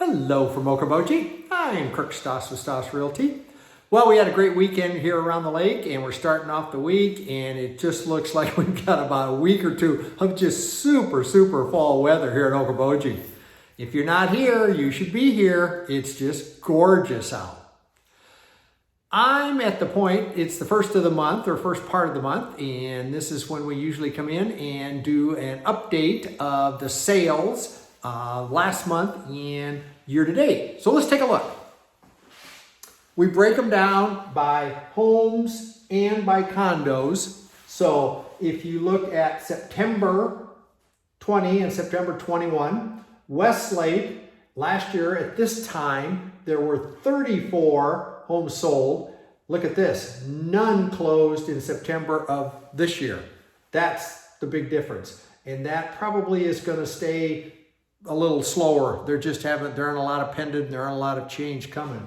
Hello from Okoboji. I'm Kirk Stoss with Stoss Realty. Well, we had a great weekend here around the lake, and we're starting off the week, and it just looks like we've got about a week or two of just super fall weather here in Okoboji. If you're not here, you should be here. It's just gorgeous out. I'm at the point, it's the first of the month or first part of the month, and this is when we usually come in and do an update of the sales last month and year to date. So let's take a look. We break them down by homes and by condos. So if you look at September 20 and September 21, Westlake, last year at this time, there were 34 homes sold. Look at this, none closed in September of this year. That's the big difference. And that probably is going to stay a little slower. There aren't a lot of pendant, there aren't a lot of change coming.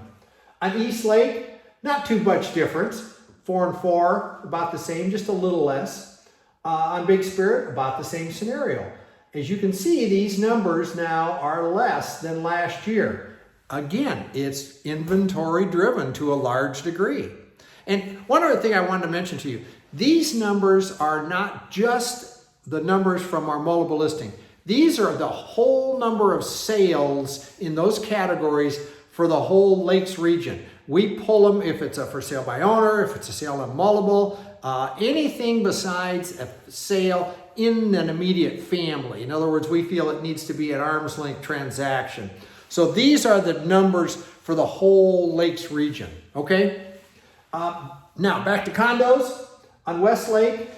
On East Lake, not too much difference. 4 and 4, about the same, just a little less. On Big Spirit, about the same scenario. As you can see, these numbers now are less than last year. Again, it's inventory driven to a large degree. And one other thing I wanted to mention to you, these numbers are not just the numbers from our multiple listing. These are the whole number of sales in those categories for the whole Lakes region. We pull them if it's a for sale by owner, if it's a sale on multiple, anything besides a sale in an immediate family. In other words, we feel it needs to be an arm's length transaction. So these are the numbers for the whole Lakes region, okay? Now back to condos. On Westlake,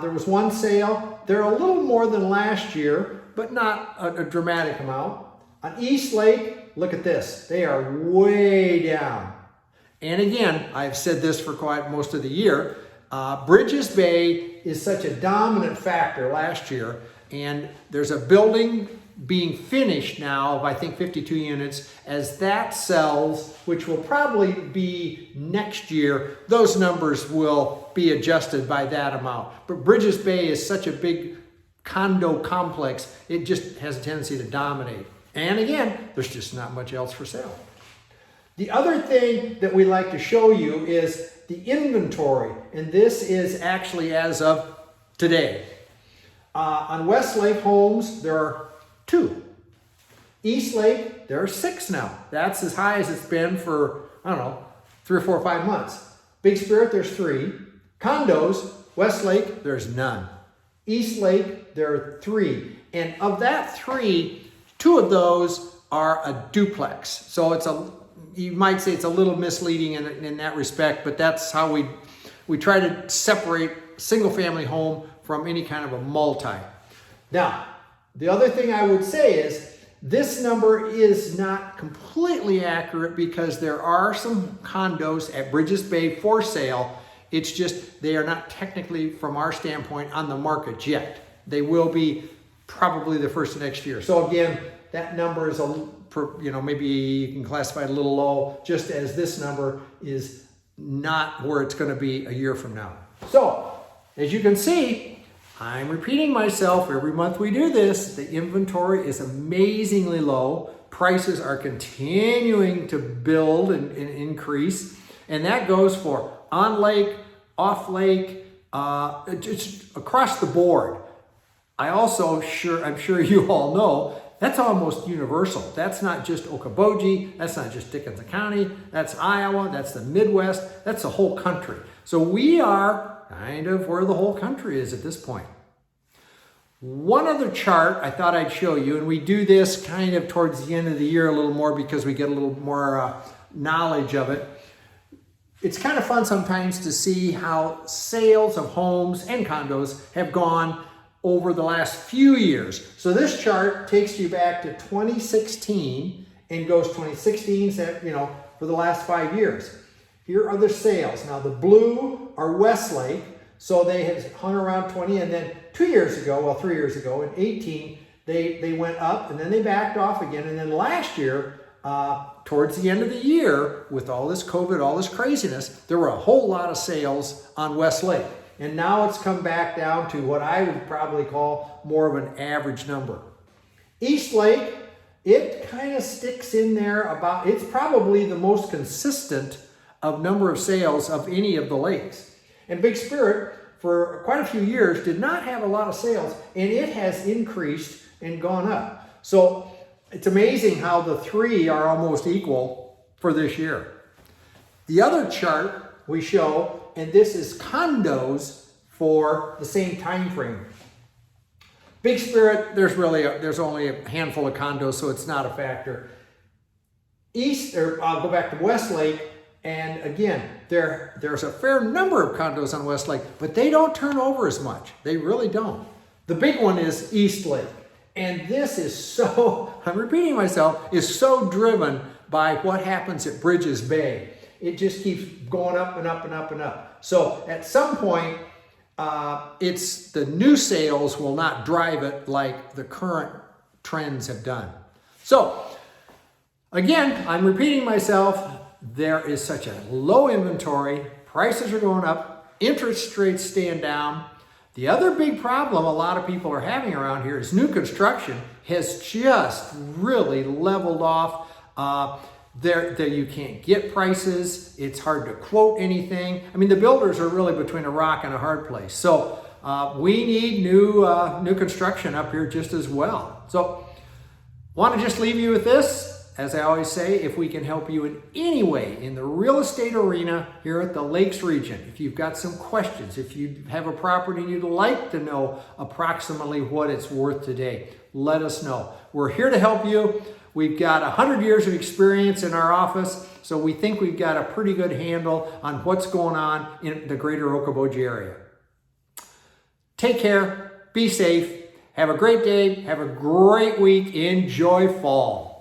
there was one sale. They're a little more than last year, but not a dramatic amount. On East Lake, look at this. They are way down. And again, I've said this for quite most of the year. Bridges Bay is such a dominant factor last year, and there's a building being finished now of I think 52 units. As that sells, which will probably be next year, those numbers will be adjusted by that amount. But Bridges Bay is such a big condo complex, it just has a tendency to dominate. And again, there's just not much else for sale. The other thing that we like to show you is the inventory, and this is actually as of today. On Westlake homes, there are 2. East Lake, there are 6 now. That's as high as it's been for, 3 or 4 or 5 months. Big Spirit, there's 3. Condos, Westlake, there's none. East Lake, there are 3. And of that 3, 2 of those are a duplex. So you might say it's a little misleading in that respect, but that's how we try to separate single family home from any kind of a multi. Now, the other thing I would say is this number is not completely accurate because there are some condos at Bridges Bay for sale. It's just they are not technically, from our standpoint, on the market yet. They will be probably the first of next year. So again, that number is maybe you can classify it a little low, just as this number is not where it's going to be a year from now. So as you can see, I'm repeating myself every month we do this. The inventory is amazingly low. Prices are continuing to build and increase. And that goes for on lake, off lake, just across the board. I'm sure you all know, that's almost universal. That's not just Okoboji, that's not just Dickinson County, that's Iowa, that's the Midwest, that's the whole country. So we are kind of where the whole country is at this point. One other chart I thought I'd show you, and we do this kind of towards the end of the year a little more because we get a little more knowledge of it. It's kind of fun sometimes to see how sales of homes and condos have gone over the last few years. So this chart takes you back to 2016 and goes 2016, for the last 5 years. Here are the sales. Now the blue are Westlake, so they have hung around 20, and then 3 years ago, in 18, they went up, and then they backed off again, and then last year, towards the end of the year, with all this COVID, all this craziness, there were a whole lot of sales on Westlake. And now it's come back down to what I would probably call more of an average number. East Lake it kind of sticks in there about, it's probably the most consistent of number of sales of any of the lakes. And Big Spirit, for quite a few years, did not have a lot of sales, and it has increased and gone up. So it's amazing how the three are almost equal for this year. The other chart we show, and this is condos for the same time frame. Big Spirit, there's only a handful of condos, so it's not a factor. I'll go back to Westlake, and again, there's a fair number of condos on Westlake, but they don't turn over as much. They really don't. The big one is Eastlake, and this is so, I'm repeating myself, is so driven by what happens at Bridges Bay. It just keeps going up and up and up and up. So at some point, it's the new sales will not drive it like the current trends have done. So again, I'm repeating myself. There is such a low inventory. Prices are going up. Interest rates staying down. The other big problem a lot of people are having around here is new construction has just really leveled off. There you can't get prices. It's hard to quote anything. I mean, the builders are really between a rock and a hard place. So we need new construction up here just as well. So want to just leave you with this. As I always say, if we can help you in any way in the real estate arena here at the Lakes region, if you've got some questions, if you have a property and you'd like to know approximately what it's worth today, let us know. We're here to help you. We've got 100 years of experience in our office, so we think we've got a pretty good handle on what's going on in the greater Okoboji area. Take care, be safe, have a great day, have a great week, enjoy fall.